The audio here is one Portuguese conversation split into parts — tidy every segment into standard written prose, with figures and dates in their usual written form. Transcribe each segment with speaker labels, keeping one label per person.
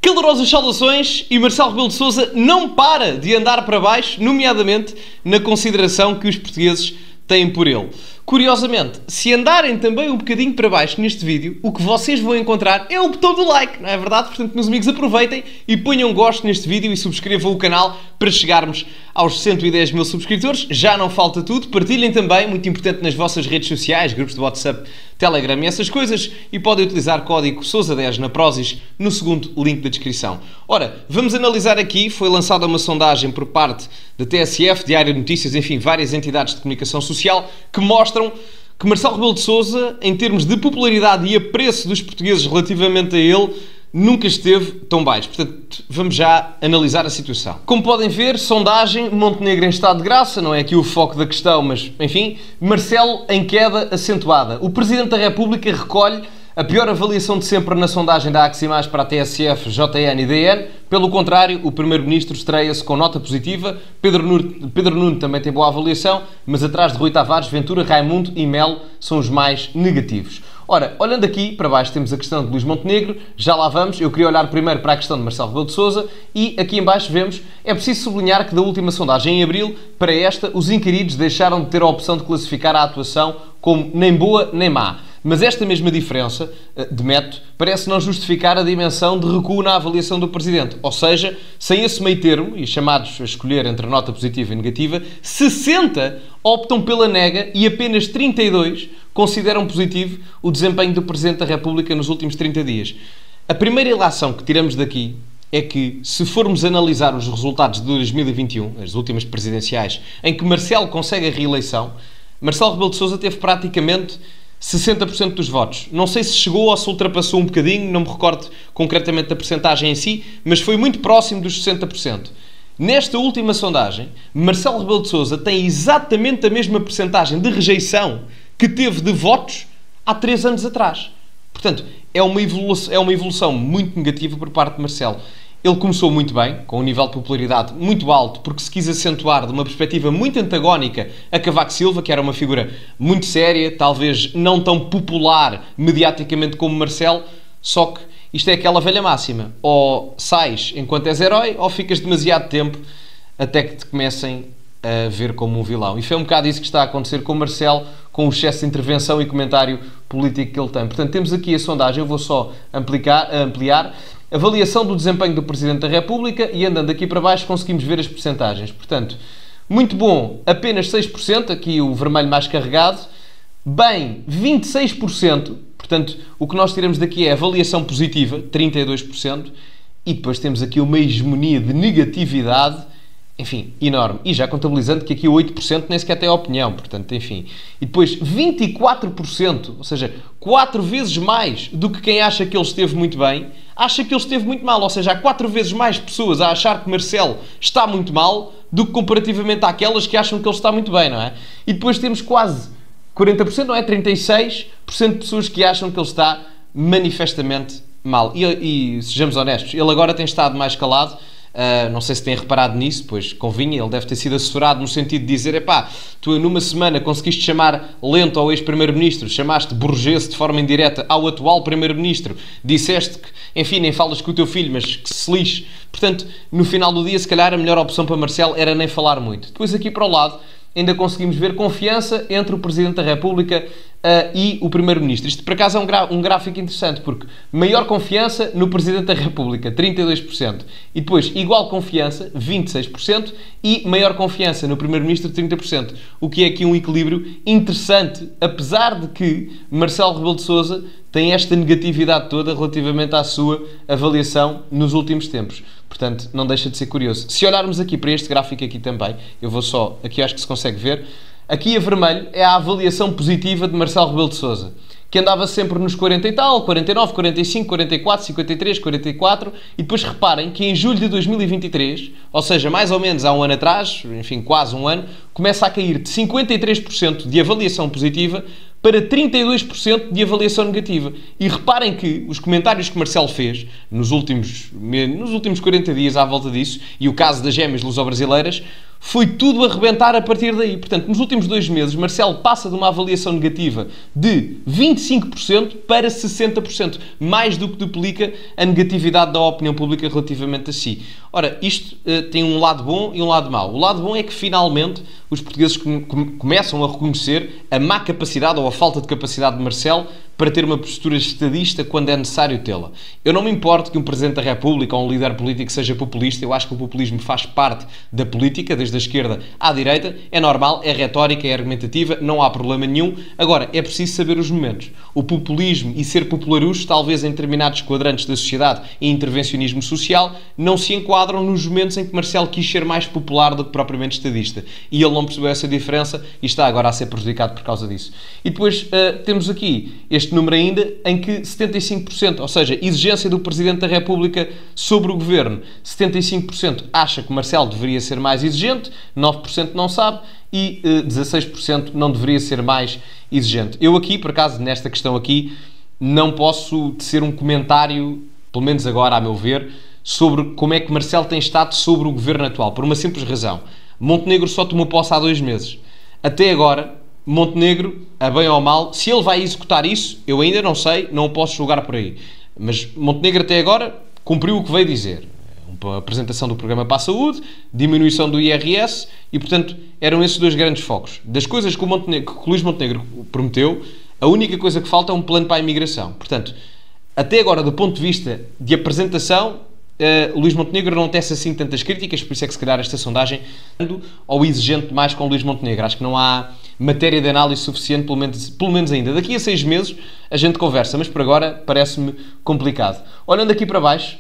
Speaker 1: Calorosas saudações e Marcelo Rebelo de Sousa não para de andar para baixo, nomeadamente na consideração que os portugueses têm por ele. Curiosamente, se andarem também um bocadinho para baixo neste vídeo, o que vocês vão encontrar é o botão do like, não é verdade? Portanto, meus amigos, aproveitem e ponham gosto neste vídeo e subscrevam o canal para chegarmos aos 110 mil subscritores. Já não falta tudo. Partilhem também, muito importante, nas vossas redes sociais, grupos de WhatsApp, Telegram e essas coisas, e podem utilizar código SOUSA10 na Prozis no segundo link da descrição. Ora, vamos analisar aqui, foi lançada uma sondagem por parte da TSF, Diário de Notícias, enfim, várias entidades de comunicação social, que mostram que Marcelo Rebelo de Sousa, em termos de popularidade e apreço dos portugueses relativamente a ele, nunca esteve tão baixo. Portanto, vamos já analisar a situação. Como podem ver, sondagem, Montenegro em estado de graça, não é aqui o foco da questão, mas, enfim, Marcelo em queda acentuada. O Presidente da República recolhe a pior avaliação de sempre na sondagem da Aximaz para a TSF, JN e DN. Pelo contrário, o Primeiro-Ministro estreia-se com nota positiva. Pedro Nuno também tem boa avaliação, mas atrás de Rui Tavares, Ventura, Raimundo e Melo são os mais negativos. Ora, olhando aqui para baixo temos a questão de Luís Montenegro, já lá vamos. Eu queria olhar primeiro para a questão de Marcelo Rebelo de Sousa e aqui em baixo vemos, é preciso sublinhar que da última sondagem em abril para esta, os inquiridos deixaram de ter a opção de classificar a atuação como nem boa nem má. Mas esta mesma diferença de método parece não justificar a dimensão de recuo na avaliação do Presidente. Ou seja, sem esse meio termo, e chamados a escolher entre nota positiva e negativa, 60 optam pela nega e apenas 32 consideram positivo o desempenho do Presidente da República nos últimos 30 dias. A primeira ilação que tiramos daqui é que, se formos analisar os resultados de 2021, as últimas presidenciais, em que Marcelo consegue a reeleição, Marcelo Rebelo de Sousa teve praticamente 60% dos votos. Não sei se chegou ou se ultrapassou um bocadinho, não me recordo concretamente da percentagem em si, mas foi muito próximo dos 60%. Nesta última sondagem, Marcelo Rebelo de Sousa tem exatamente a mesma percentagem de rejeição que teve de votos há 3 anos atrás. Portanto, é uma evolução muito negativa por parte de Marcelo. Ele começou muito bem, com um nível de popularidade muito alto, porque se quis acentuar de uma perspectiva muito antagónica a Cavaco Silva, que era uma figura muito séria, talvez não tão popular mediaticamente como Marcelo, só que isto é aquela velha máxima. Ou sais enquanto és herói, ou ficas demasiado tempo até que te comecem a ver como um vilão. E foi um bocado isso que está a acontecer com o Marcelo, com o excesso de intervenção e comentário político que ele tem. Portanto, temos aqui a sondagem, eu vou só ampliar. Avaliação do desempenho do Presidente da República e andando aqui para baixo conseguimos ver as percentagens. Portanto, muito bom, apenas 6%, aqui o vermelho mais carregado. Bem, 26%. Portanto, o que nós tiramos daqui é avaliação positiva, 32%. E depois temos aqui uma hegemonia de negatividade, enfim, enorme. E já contabilizando que aqui o 8% nem sequer tem opinião, portanto, enfim. E depois 24%, ou seja, 4 vezes mais do que quem acha que ele esteve muito bem, acha que ele esteve muito mal. Ou seja, há 4 vezes mais pessoas a achar que Marcelo está muito mal do que comparativamente àquelas que acham que ele está muito bem, não é? E depois temos quase 40%, não é? 36% de pessoas que acham que ele está manifestamente mal. E sejamos honestos, ele agora tem estado mais calado. Não sei se têm reparado nisso, pois convinha, ele deve ter sido assessorado no sentido de dizer, epá, tu numa semana conseguiste chamar lento ao ex-primeiro-ministro, chamaste burguês de forma indireta ao atual primeiro-ministro, disseste que, enfim, nem falas com o teu filho, mas que se lixe. Portanto, no final do dia, se calhar a melhor opção para Marcelo era nem falar muito. Depois aqui para o lado, ainda conseguimos ver confiança entre o Presidente da República e o Primeiro-Ministro. Isto, por acaso, é um gráfico interessante, porque maior confiança no Presidente da República, 32%. E depois, igual confiança, 26%. E maior confiança no Primeiro-Ministro, 30%. O que é aqui um equilíbrio interessante, apesar de que Marcelo Rebelo de Sousa tem esta negatividade toda relativamente à sua avaliação nos últimos tempos. Portanto, não deixa de ser curioso. Se olharmos aqui para este gráfico aqui também, eu vou só, aqui acho que se consegue ver, aqui a vermelho é a avaliação positiva de Marcelo Rebelo de Sousa, que andava sempre nos 40 e tal, 49, 45, 44, 53, 44, e depois reparem que em julho de 2023, ou seja, mais ou menos há um ano atrás, enfim, quase um ano, começa a cair de 53% de avaliação positiva para 32% de avaliação negativa. E reparem que os comentários que Marcelo fez nos últimos 40 dias à volta disso, e o caso das gêmeas luso-brasileiras, foi tudo a rebentar a partir daí. Portanto, nos últimos 2 meses, Marcelo passa de uma avaliação negativa de 25% para 60%, mais do que duplica a negatividade da opinião pública relativamente a si. Ora, isto tem um lado bom e um lado mau. O lado bom é que, finalmente, os portugueses começam a reconhecer a má capacidade ou a falta de capacidade de Marcelo para ter uma postura estadista quando é necessário tê-la. Eu não me importo que um Presidente da República ou um líder político seja populista. Eu acho que o populismo faz parte da política, desde a esquerda à direita. É normal, é retórica, é argumentativa, não há problema nenhum. Agora, é preciso saber os momentos. O populismo e ser popularucho, talvez em determinados quadrantes da sociedade e intervencionismo social, não se enquadram nos momentos em que Marcelo quis ser mais popular do que propriamente estadista. E ele não percebeu essa diferença e está agora a ser prejudicado por causa disso. E depois temos aqui este número ainda em que 75%, ou seja, exigência do Presidente da República sobre o Governo, 75% acha que Marcelo deveria ser mais exigente, 9% não sabe e 16% não deveria ser mais exigente. Eu aqui, por acaso, nesta questão aqui, não posso tecer um comentário, pelo menos agora, a meu ver, sobre como é que Marcelo tem estado sobre o Governo atual, por uma simples razão. Montenegro só tomou posse há 2 meses. Até agora, Montenegro, a bem ou a mal, se ele vai executar isso, eu ainda não sei, não o posso julgar por aí. Mas Montenegro até agora cumpriu o que veio dizer. A apresentação do programa para a saúde, diminuição do IRS e, portanto, eram esses 2 grandes focos. Das coisas que o Luís Montenegro prometeu, a única coisa que falta é um plano para a imigração. Portanto, até agora, do ponto de vista de apresentação, Luís Montenegro não tece assim tantas críticas, por isso é que se calhar esta sondagem ou exigente mais com Luís Montenegro. Acho que não há matéria de análise suficiente, pelo menos ainda. Daqui a 6 meses a gente conversa, mas por agora parece-me complicado. Olhando aqui para baixo,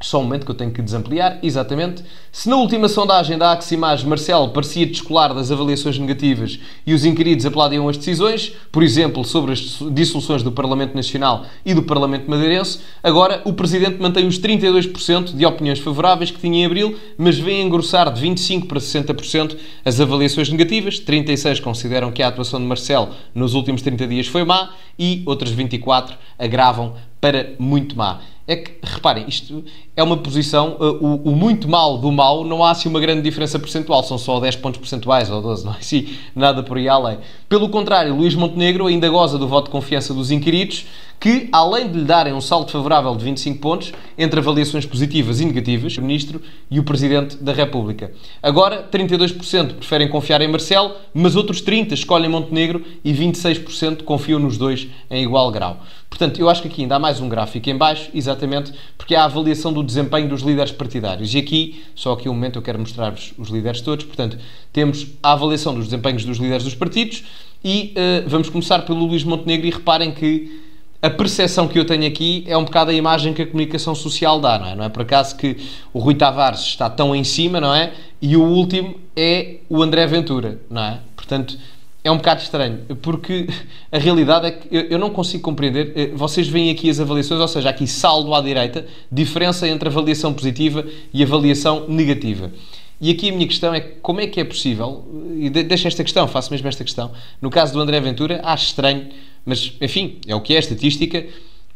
Speaker 1: só um momento que eu tenho que desampliar, exatamente. Se na última sondagem da Aximage Marcelo parecia descolar das avaliações negativas e os inquiridos aplaudiam as decisões, por exemplo, sobre as dissoluções do Parlamento Nacional e do Parlamento Madeirense, agora o Presidente mantém os 32% de opiniões favoráveis que tinha em abril, mas vem engrossar de 25% para 60% as avaliações negativas. 36% consideram que a atuação de Marcelo nos últimos 30 dias foi má e outras 24% agravam para muito má. É que, reparem, isto é uma posição, o muito mal do mal, não há assim uma grande diferença percentual, são só 10 pontos percentuais ou 12, não é assim, nada por aí além. Pelo contrário, Luís Montenegro ainda goza do voto de confiança dos inquiridos, que, além de lhe darem um saldo favorável de 25 pontos, entre avaliações positivas e negativas, o Ministro e o Presidente da República. Agora, 32% preferem confiar em Marcelo, mas outros 30% escolhem Montenegro e 26% confiam nos dois em igual grau. Portanto, eu acho que aqui ainda há mais um gráfico em baixo, exatamente porque há a avaliação do desempenho dos líderes partidários. E aqui, só aqui um momento, eu quero mostrar-vos os líderes todos. Portanto, temos a avaliação dos desempenhos dos líderes dos partidos e vamos começar pelo Luís Montenegro e reparem que a percepção que eu tenho aqui é um bocado a imagem que a comunicação social dá, não é? Não é por acaso que o Rui Tavares está tão em cima, não é? E o último é o André Ventura, não é? Portanto, é um bocado estranho, porque a realidade é que eu não consigo compreender. Vocês veem aqui as avaliações, ou seja, aqui saldo à direita, diferença entre avaliação positiva e avaliação negativa. E aqui a minha questão é como é que é possível, e deixo esta questão, faço mesmo esta questão, no caso do André Ventura, acho estranho, mas enfim, é o que é a estatística,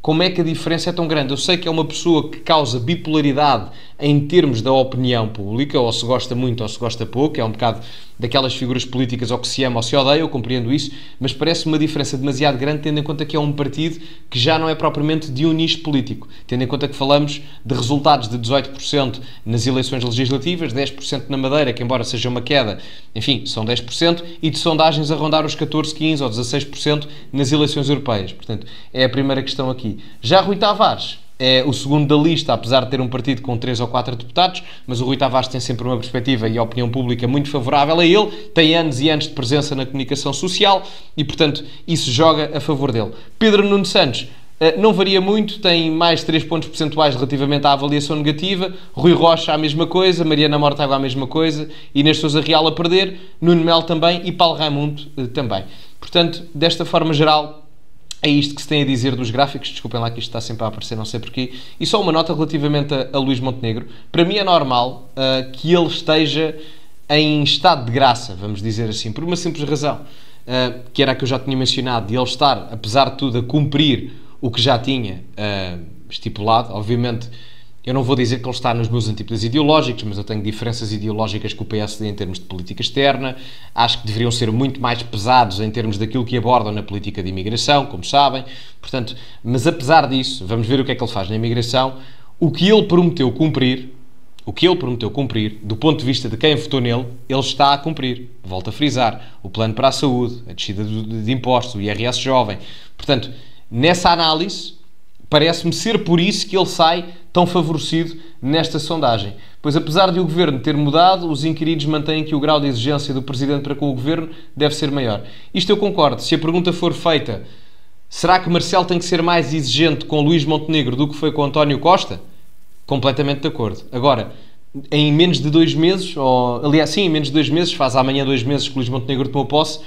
Speaker 1: como é que a diferença é tão grande? Eu sei que é uma pessoa que causa bipolaridade em termos da opinião pública, ou se gosta muito ou se gosta pouco, é um bocado daquelas figuras políticas ou que se ama ou se odeia, eu compreendo isso, mas parece uma diferença demasiado grande tendo em conta que é um partido que já não é propriamente de um nicho político, tendo em conta que falamos de resultados de 18% nas eleições legislativas, 10% na Madeira, que embora seja uma queda, enfim, são 10%, e de sondagens a rondar os 14%, 15% ou 16% nas eleições europeias. Portanto, é a primeira questão aqui. Já Rui Tavares é o segundo da lista, apesar de ter um partido com 3 ou 4 deputados, mas o Rui Tavares tem sempre uma perspectiva e a opinião pública muito favorável a ele, tem anos e anos de presença na comunicação social e, portanto, isso joga a favor dele. Pedro Nuno Santos não varia muito, tem mais 3 pontos percentuais relativamente à avaliação negativa, Rui Rocha a mesma coisa, Mariana Mortágua a mesma coisa, Inês Sousa Real a perder, Nuno Melo também e Paulo Raimundo também. Portanto, desta forma geral, é isto que se tem a dizer dos gráficos. Desculpem lá que isto está sempre a aparecer, não sei porquê. E só uma nota relativamente a Luís Montenegro. Para mim é normal que ele esteja em estado de graça, vamos dizer assim, por uma simples razão, que era a que eu já tinha mencionado, de ele estar, apesar de tudo, a cumprir o que já tinha estipulado. Obviamente, Eu não vou dizer que ele está nos meus antípodas ideológicos, mas eu tenho diferenças ideológicas com o PSD em termos de política externa. Acho que deveriam ser muito mais pesados em termos daquilo que abordam na política de imigração, como sabem. Portanto, mas apesar disso, vamos ver o que é que ele faz na imigração. O que ele prometeu cumprir, do ponto de vista de quem votou nele, ele está a cumprir. Volto a frisar. O plano para a saúde, a descida de impostos, o IRS jovem. Portanto, nessa análise, parece-me ser por isso que ele sai tão favorecido nesta sondagem. Pois, apesar de o Governo ter mudado, os inquiridos mantêm que o grau de exigência do Presidente para com o Governo deve ser maior. Isto eu concordo. Se a pergunta for feita, será que Marcelo tem que ser mais exigente com Luís Montenegro do que foi com António Costa? Completamente de acordo. Agora, em menos de 2 meses, aliás, sim, em menos de 2 meses, faz amanhã 2 meses que Luís Montenegro tomou posse,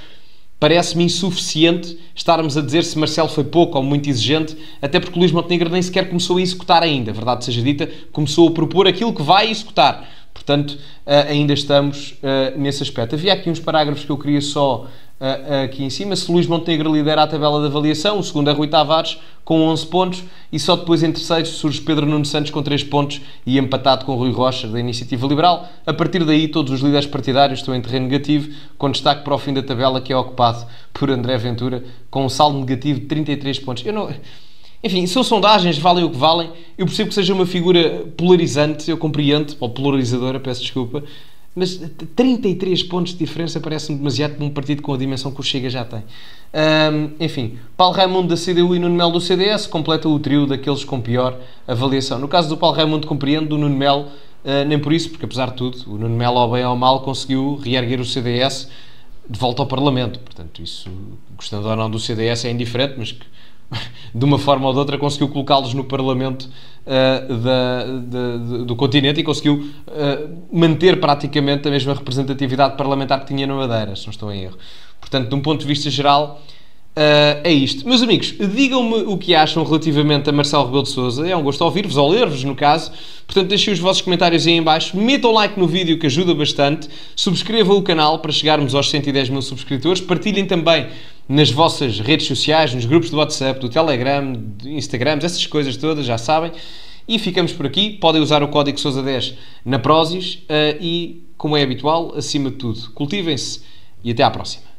Speaker 1: parece-me insuficiente estarmos a dizer se Marcelo foi pouco ou muito exigente, até porque Luís Montenegro nem sequer começou a executar ainda, verdade seja dita, começou a propor aquilo que vai executar. Portanto, ainda estamos nesse aspecto. Havia aqui uns parágrafos que eu queria só aqui em cima. Se Luís Montenegro lidera a tabela de avaliação, o segundo é Rui Tavares, com 11 pontos, e só depois em terceiro surge Pedro Nuno Santos com 3 pontos e empatado com Rui Rocha, da Iniciativa Liberal. A partir daí, todos os líderes partidários estão em terreno negativo, com destaque para o fim da tabela, que é ocupado por André Ventura, com um saldo negativo de 33 pontos. Enfim, são sondagens, valem o que valem. Eu percebo que seja uma figura polarizante, eu compreendo, ou polarizadora, peço desculpa, mas 33 pontos de diferença parece-me demasiado para um partido com a dimensão que o Chega já tem. Enfim, Paulo Raimundo da CDU e Nuno Melo do CDS completa o trio daqueles com pior avaliação. No caso do Paulo Raimundo, compreendo, do Nuno Melo, nem por isso, porque apesar de tudo, o Nuno Melo, ao bem ou ao mal, conseguiu reerguer o CDS de volta ao Parlamento. Portanto, isso, gostando ou não do CDS, é indiferente, mas que de uma forma ou de outra conseguiu colocá-los no Parlamento do continente e conseguiu manter praticamente a mesma representatividade parlamentar que tinha na Madeira, se não estou em erro. Portanto, de um ponto de vista geral, é isto. Meus amigos, digam-me o que acham relativamente a Marcelo Rebelo de Sousa. É um gosto ouvir-vos, ou ler-vos, no caso. Portanto, deixem os vossos comentários aí em baixo. Metam like no vídeo, que ajuda bastante. Subscrevam o canal para chegarmos aos 110 mil subscritores. Partilhem também nas vossas redes sociais, nos grupos do WhatsApp, do Telegram, do Instagram, essas coisas todas, já sabem. E ficamos por aqui. Podem usar o código Sousa10 na Prozis e, como é habitual, acima de tudo, cultivem-se e até à próxima.